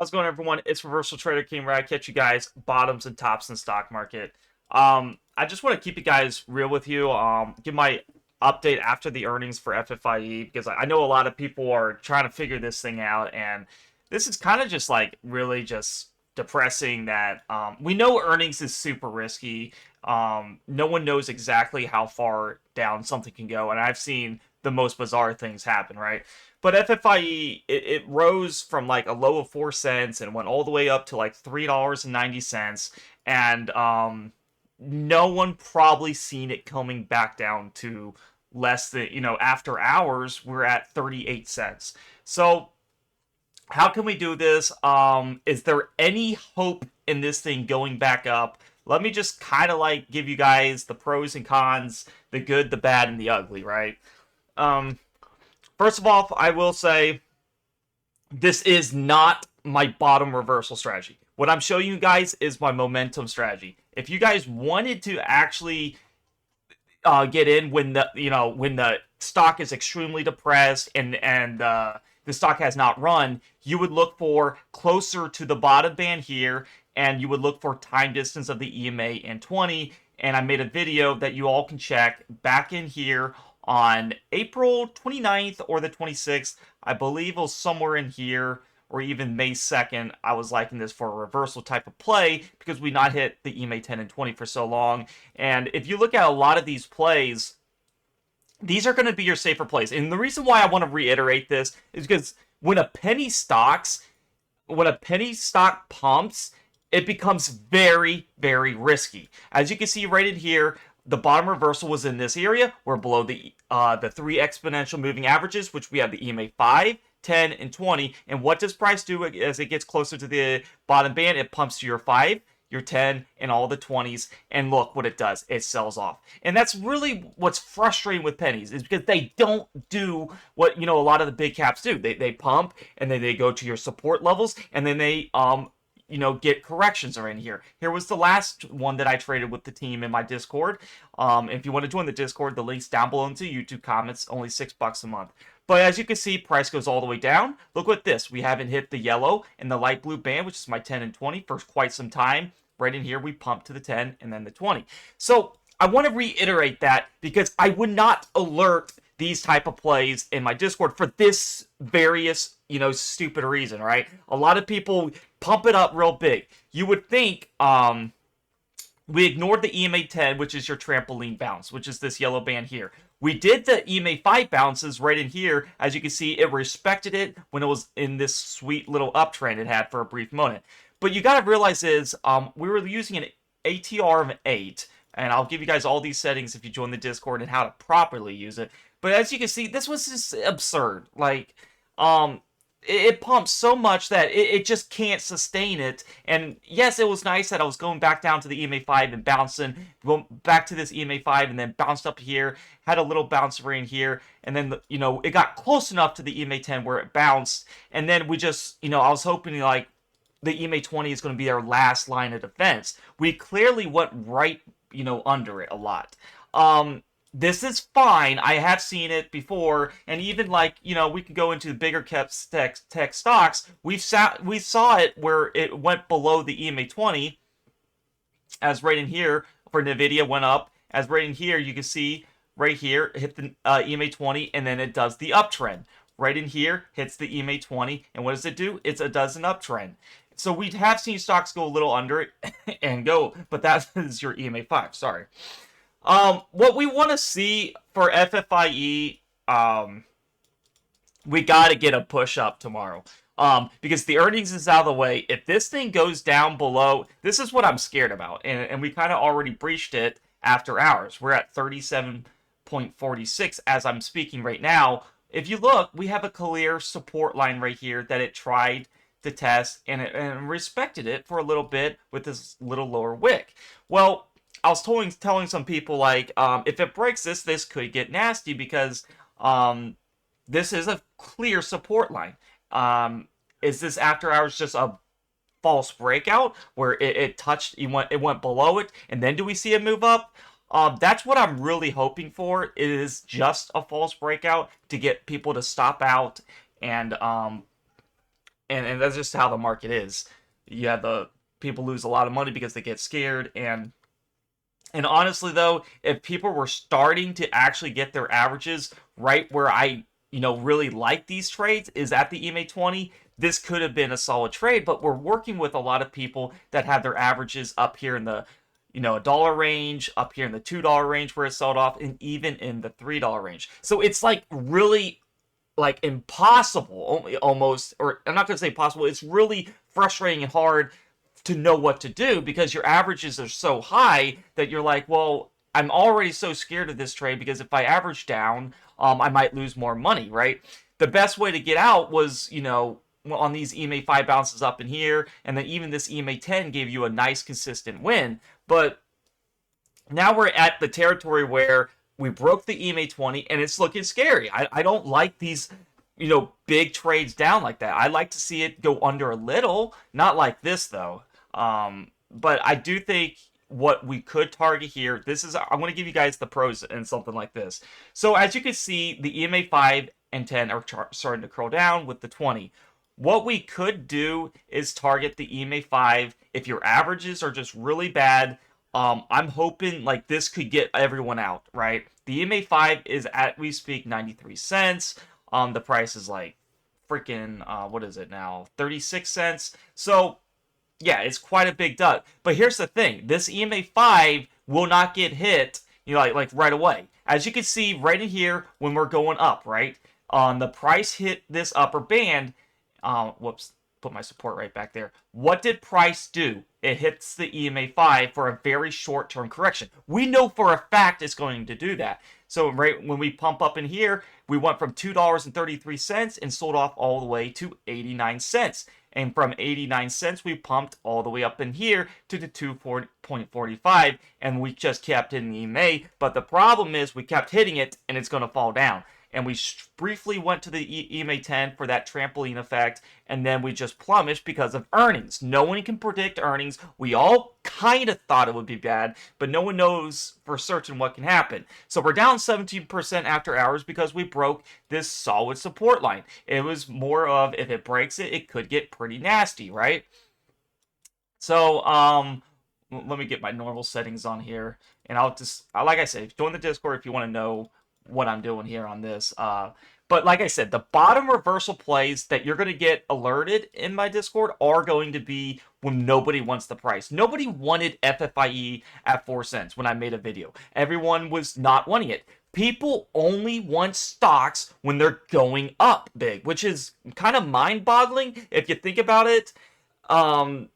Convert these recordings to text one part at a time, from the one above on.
How's it going, everyone? It's Reversal Trader King, where I catch you guys bottoms and tops in the stock market. I just want to keep you guys real with you. Give my update after the earnings for FFIE because I know a lot of people are trying to figure this thing out, and this is kind of just like really just depressing that we know earnings is super risky. No one knows exactly how far down something can go, and I've seen the most bizarre things happen, right? But FFIE, it rose from like a low of 4 cents and went all the way up to like $3.90. And no one probably seen it coming back down to less than, after hours, we're at 38 cents. So how can we do this? Is there any hope in this thing going back up? Let me just kind of like give you guys the pros and cons, the good, the bad, and the ugly, right? Um, First of all, I will say this is not my bottom reversal strategy. What I'm showing you guys is my momentum strategy. If you guys wanted to actually get in when the stock is extremely depressed and the stock has not run, you would look for closer to the bottom band here, and you would look for time distance of the EMA and 20. And I made a video that you all can check back in here on April 29th or the 26th. I believe it was somewhere in here, or even May 2nd. I was liking this for a reversal type of play because we not hit the EMA 10 and 20 for so long. And if you look at a lot of these plays, these are going to be your safer plays. And the reason why I want to reiterate this is because when a penny stock pumps, it becomes very, very risky. As you can see right in here, the bottom reversal was in this area. We're below the three exponential moving averages, which we have the EMA 5, 10, and 20. And what does price do as it gets closer to the bottom band? It pumps to your 5, your 10, and all the 20s. And look what it does. It sells off. And that's really what's frustrating with pennies, is because they don't do what, a lot of the big caps do. They pump, and then they go to your support levels, and then they get corrections are in here. Here was the last one that I traded with the team in my Discord. If you want to join the Discord, the link's down below into YouTube comments, only $6 a month. But as you can see, price goes all the way down. Look at this. We haven't hit the yellow and the light blue band, which is my 10 and 20, for quite some time. Right in here, we pump to the 10 and then the 20. So I want to reiterate that because I would not alert these type of plays in my Discord for this various, stupid reason, right? A lot of people pump it up real big. You would think we ignored the EMA 10, which is your trampoline bounce, which is this yellow band here. We did the EMA 5 bounces right in here. As you can see, it respected it when it was in this sweet little uptrend it had for a brief moment. But you got to realize is we were using an ATR of 8, and I'll give you guys all these settings if you join the Discord and how to properly use it. But as you can see, this was just absurd. Like, it pumps so much that it just can't sustain it. And yes, it was nice that I was going back down to the EMA 5 and bouncing, going back to this EMA 5 and then bounced up here, had a little bounce right in here, and then, it got close enough to the EMA 10 where it bounced, and then we just, I was hoping, like, the EMA 20 is going to be our last line of defense. We clearly went right, under it a lot. This is fine. I have seen it before, and even like, we could go into bigger tech stocks. We saw it where it went below the EMA 20, as right in here for Nvidia went up. As right in here, you can see right here hit the EMA 20, and then it does the uptrend. Right in here hits the EMA 20, and what does it do? It does an uptrend. So we have seen stocks go a little under it and go, but that is your EMA 5. Sorry. What we want to see for FFIE, we got to get a push up tomorrow. Because the earnings is out of the way. If this thing goes down below, this is what I'm scared about. And we kind of already breached it after hours. We're at 37.46 as I'm speaking right now. If you look, we have a clear support line right here that it tried to test, and it respected it for a little bit with this little lower wick. Well, I was telling some people, like, if it breaks this could get nasty because this is a clear support line. Is this after hours just a false breakout where it went below it, and then do we see it move up? That's what I'm really hoping for. It is just a false breakout to get people to stop out and and that's just how the market is. You have the people lose a lot of money because they get scared, and honestly though, if people were starting to actually get their averages right where I really like these trades is at the EMA 20, this could have been a solid trade, but we're working with a lot of people that have their averages up here in the a dollar range, up here in the $2 range where it sold off, and even in the $3 range. So it's like really like impossible almost, or I'm not going to say possible, it's really frustrating and hard to know what to do because your averages are so high that you're like, well, I'm already so scared of this trade because if I average down, I might lose more money, right? The best way to get out was, on these EMA 5 bounces up in here, and then even this EMA 10 gave you a nice consistent win. But now we're at the territory where we broke the EMA 20 and it's looking scary. I don't like these big trades down like that. I like to see it go under a little, not like this though. But I do think what we could target here, I'm going to give you guys the pros in something like this. So as you can see, the EMA 5 and 10 are starting to curl down with the 20. What we could do is target the EMA 5 if your averages are just really bad. I'm hoping like this could get everyone out, right? The EMA 5 is at, we speak, 93 cents. The price is like freaking, what is it now? 36 cents. So yeah, it's quite a big duck. But here's the thing. This EMA 5 will not get hit, like right away. As you can see right in here when we're going up, right? The price hit this upper band. Whoops, put my support right back there. What did price do? It hits the EMA 5 for a very short-term correction. We know for a fact it's going to do that. So right when we pump up in here, we went from $2.33 and sold off all the way to 89 cents. And from 89 cents, we pumped all the way up in here to the 2.45, and we just kept hitting the EMA. But the problem is we kept hitting it, and it's going to fall down. And we briefly went to the EMA 10 for that trampoline effect, and then we just plummeted because of earnings. No one can predict earnings. We all kind of thought it would be bad, but no one knows for certain what can happen. So we're down 17% after hours because we broke this solid support line. It was more of, if it breaks it, it could get pretty nasty, right? So, let me get my normal settings on here, and I'll just, like I said, join the Discord if you want to know what I'm doing here on this. But like I said, the bottom reversal plays that you're going to get alerted in my Discord are going to be when nobody wants the price. Nobody wanted FFIE at 4 cents when I made a video. Everyone was not wanting it. People only want stocks when they're going up big, which is kind of mind-boggling if you think about it.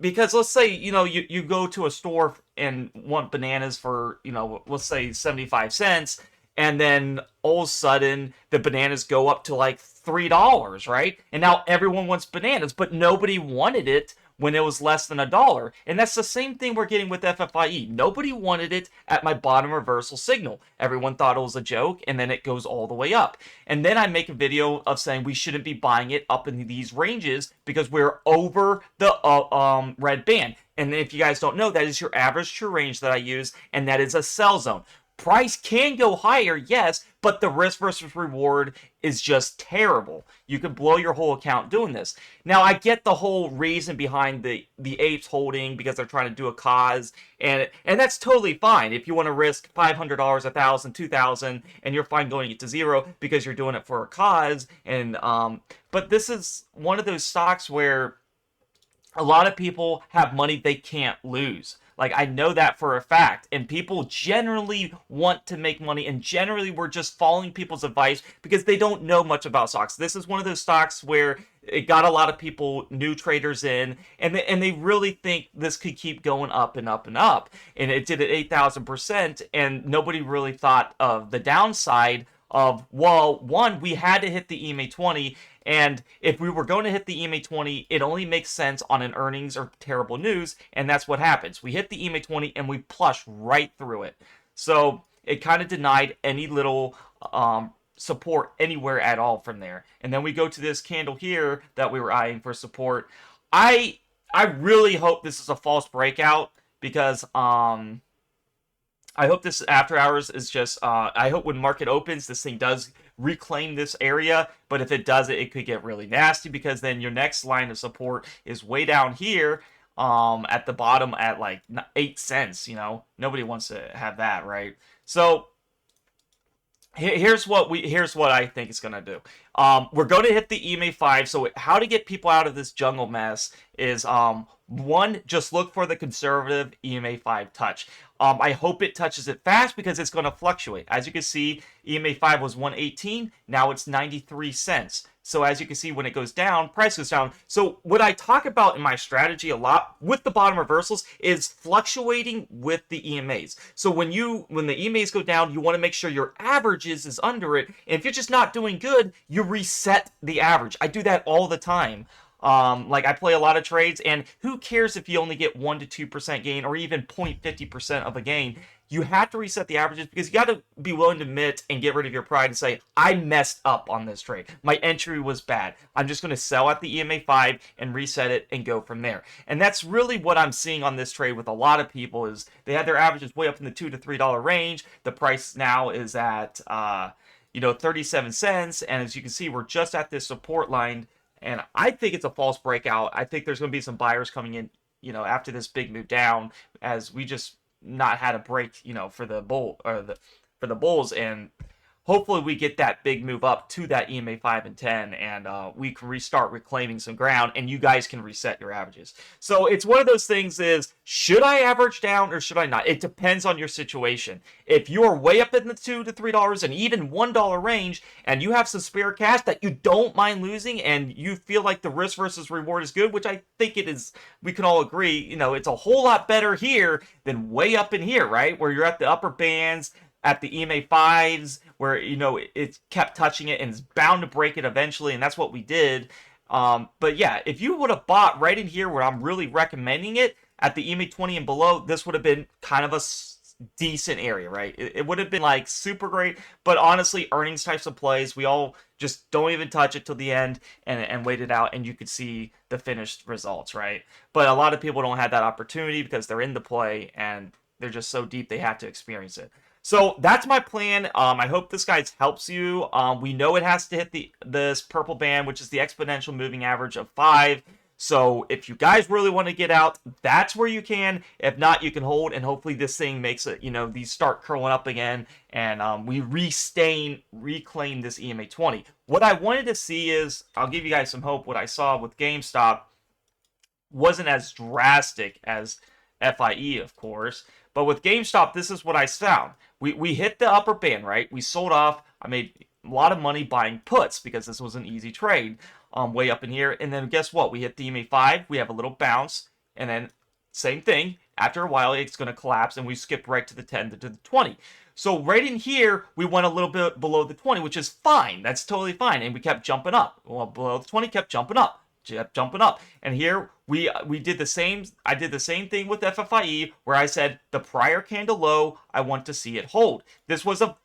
Because let's say, you go to a store and want bananas for, let's say 75 cents. And then all of a sudden, the bananas go up to like $3, right? And now everyone wants bananas, but nobody wanted it when it was less than $1. And that's the same thing we're getting with FFIE. Nobody wanted it at my bottom reversal signal. Everyone thought it was a joke, and then it goes all the way up. And then I make a video of saying we shouldn't be buying it up in these ranges because we're over the red band. And if you guys don't know, that is your average true range that I use, and that is a sell zone. Price can go higher, yes, but the risk versus reward is just terrible. You could blow your whole account doing this. Now, I get the whole reason behind the apes holding because they're trying to do a cause, and that's totally fine. If you want to risk $500, $1,000, $2,000, and you're fine going it to zero because you're doing it for a cause, and but this is one of those stocks where a lot of people have money they can't lose. Like, I know that for a fact, and people generally want to make money, and generally we're just following people's advice because they don't know much about stocks. This is one of those stocks where it got a lot of people, new traders in, and they really think this could keep going up and up and up. And it did it 8,000%, and nobody really thought of the downside of, well, one, we had to hit the EMA 20, and if we were going to hit the EMA 20, it only makes sense on an earnings or terrible news, and that's what happens. We hit the EMA 20, and we plush right through it. So it kind of denied any little support anywhere at all from there. And then we go to this candle here that we were eyeing for support. I really hope this is a false breakout because I hope this after hours is just, I hope when market opens, this thing does reclaim this area. But if it does it could get really nasty, because then your next line of support is way down here at the bottom at like 8 cents. Nobody wants to have that, right? So here's what I think it's gonna do. We're going to hit the EMA 5. So how to get people out of this jungle mess is one, just look for the conservative EMA 5 touch. I hope it touches it fast, because it's going to fluctuate. As you can see, EMA 5 was 118. Now it's 93 cents. So as you can see, when it goes down, price goes down. So what I talk about in my strategy a lot with the bottom reversals is fluctuating with the EMAs. So when the EMAs go down, you want to make sure your averages is under it. And if you're just not doing good, you reset the average. I do that all the time. Like I play a lot of trades, and who cares if you only get 1 to 2% gain, or even 0.50% of a gain? You have to reset the averages, because you got to be willing to admit and get rid of your pride and say, I messed up on this trade. My entry was bad. I'm just going to sell at the EMA 5 and reset it and go from there. And that's really what I'm seeing on this trade with a lot of people, is they had their averages way up in the $2 to $3 range. The price now is at 37 cents, and as you can see, we're just at this support line. And I think it's a false breakout. I think there's going to be some buyers coming in, after this big move down, as we just not had a break, for the for the bulls, and hopefully we get that big move up to that EMA 5 and 10, and we can restart reclaiming some ground, and you guys can reset your averages. So it's one of those things is, should I average down or should I not? It depends on your situation. If you're way up in the $2 to $3 and even $1 range, and you have some spare cash that you don't mind losing, and you feel like the risk versus reward is good, which I think it is, we can all agree, it's a whole lot better here than way up in here, right? Where you're at the upper bands, at the EMA 5s, where, it kept touching it and it's bound to break it eventually, and that's what we did. But yeah, if you would have bought right in here where I'm really recommending it, at the EMA 20 and below, this would have been kind of a decent area, right? It would have been like super great, but honestly, earnings types of plays, we all just don't even touch it till the end and wait it out, and you could see the finished results, right? But a lot of people don't have that opportunity because they're in the play and they're just so deep they have to experience it. So that's my plan. I hope this guys helps you. We know it has to hit this purple band, which is the exponential moving average of 5. So if you guys really want to get out, that's where you can. If not, you can hold, and hopefully this thing makes it, these start curling up again, and we reclaim this EMA 20. What I wanted to see is, I'll give you guys some hope. What I saw with GameStop wasn't as drastic as FFIE, of course. But with GameStop, this is what I found. We hit the upper band, right? We sold off. I made a lot of money buying puts because this was an easy trade way up in here. And then guess what? We hit the EMA 5. We have a little bounce. And then same thing. After a while, it's going to collapse. And we skip right to the 10 to the 20. So right in here, we went a little bit below the 20, which is fine. That's totally fine. And we kept jumping up. Well, below the 20, kept jumping up. Jumping up, and here we did the same. I did the same thing with FFIE, where I said the prior candle low, I want to see it hold. This was a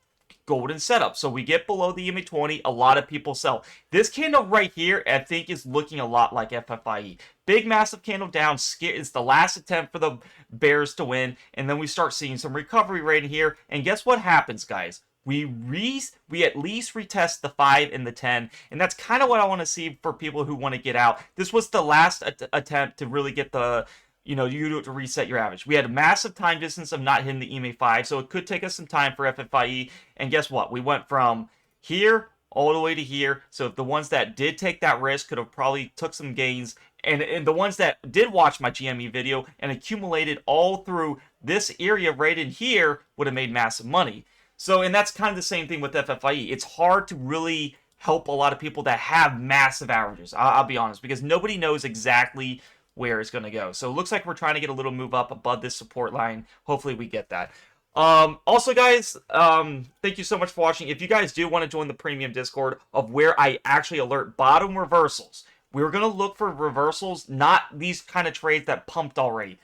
golden setup, so we get below the EMA 20. A lot of people sell. This candle right here, I think, is looking a lot like FFIE. Big massive candle down. It's the last attempt for the bears to win, and then we start seeing some recovery right in here. And guess what happens, guys? We at least retest the 5 and the 10, and that's kind of what I want to see for people who want to get out. This was the last attempt to really get the, you to reset your average. We had a massive time distance of not hitting the EMA 5, so it could take us some time for FFIE, and guess what? We went from here all the way to here, so if the ones that did take that risk could have probably took some gains, and the ones that did watch my GME video and accumulated all through this area right in here would have made massive money. So, and that's kind of the same thing with FFIE. It's hard to really help a lot of people that have massive averages, I'll be honest, because nobody knows exactly where it's going to go. So it looks like we're trying to get a little move up above this support line. Hopefully we get that. Also, guys, thank you so much for watching. If you guys do want to join the premium Discord of where I actually alert bottom reversals, we're going to look for reversals, not these kind of trades that pumped already.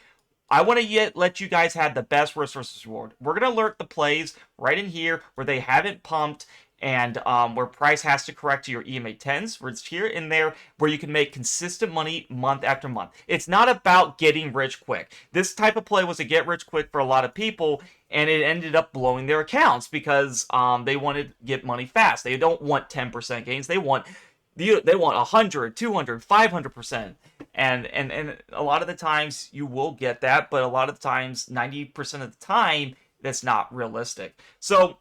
I want to let you guys have the best risk versus reward. We're going to alert the plays right in here where they haven't pumped, and where price has to correct to your EMA 10s, where it's here and there, where you can make consistent money month after month. It's not about getting rich quick. This type of play was a get rich quick for a lot of people, and it ended up blowing their accounts because they wanted to get money fast. They don't want 10% gains. They want 100, 200, 500%. And a lot of the times you will get that, but a lot of the times, 90% of the time, that's not realistic. So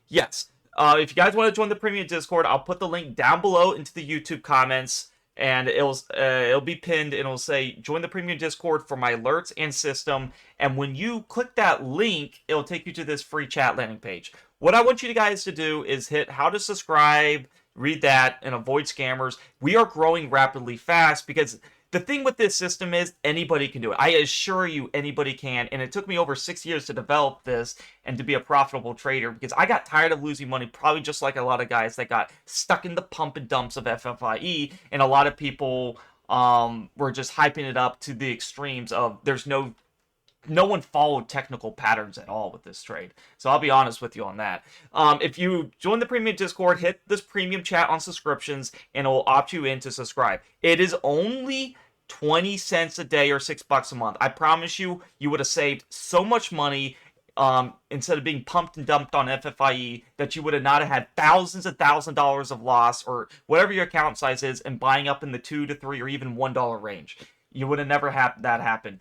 yes. If you guys want to join the premium Discord, I'll put the link down below into the YouTube comments, and it'll be pinned, and it'll say join the premium Discord for my alerts and system. And when you click that link, it'll take you to this free chat landing page. What I want you guys to do is hit how to subscribe, read that, and avoid scammers. We are growing rapidly fast because the thing with this system is anybody can do it. I assure you anybody can, and it took me over 6 years to develop this and to be a profitable trader because I got tired of losing money, probably just like a lot of guys that got stuck in the pump and dumps of FFIE, and a lot of people were just hyping it up to the extremes of there's no one followed technical patterns at all with this trade. So I'll be honest with you on that. If you join the premium Discord, hit this premium chat on subscriptions, and it will opt you in to subscribe. It is only 20 cents a day or $6 a month. I promise you, you would have saved so much money instead of being pumped and dumped on FFIE that you would have not had thousands and thousands of dollars of loss or whatever your account size is and buying up in the $2 to $3 or even $1 range. You would have never had that happen.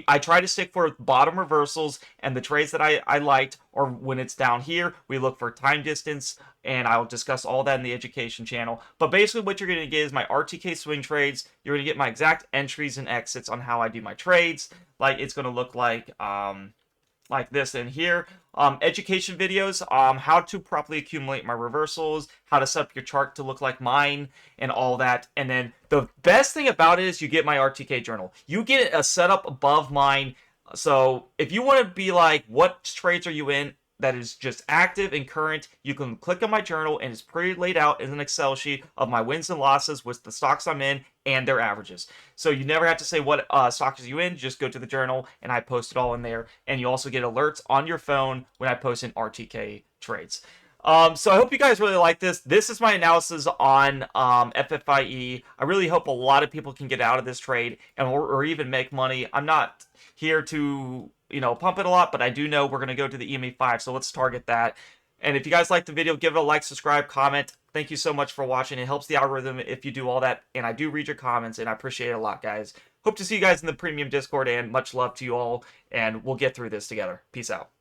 I try to stick for bottom reversals, and the trades that I liked, or when it's down here, we look for time distance, and I'll discuss all that in the education channel. But basically what you're going to get is my RTK swing trades. You're going to get my exact entries and exits on how I do my trades. Like it's going to look like this in here. Education videos, how to properly accumulate my reversals, how to set up your chart to look like mine, and all that. And then the best thing about it is you get my RTK journal. You get a setup above mine. So if you want to be like, what trades are you in that is just active and current, you can click on my journal, and it's pretty laid out in an Excel sheet of my wins and losses with the stocks I'm in and their averages. So you never have to say what stocks are you in. Just go to the journal, and I post it all in there. And you also get alerts on your phone when I post in RTK trades. So I hope you guys really like this. This is my analysis on FFIE. I really hope a lot of people can get out of this trade or even make money. I'm not here to pump it a lot, but I do know we're going to go to the EMA 5, so let's target that. And if you guys like the video, give it a like, subscribe, comment. Thank you so much for watching. It helps the algorithm if you do all that, and I do read your comments, and I appreciate it a lot, guys. Hope to see you guys in the premium Discord, and much love to you all, and we'll get through this together. Peace out.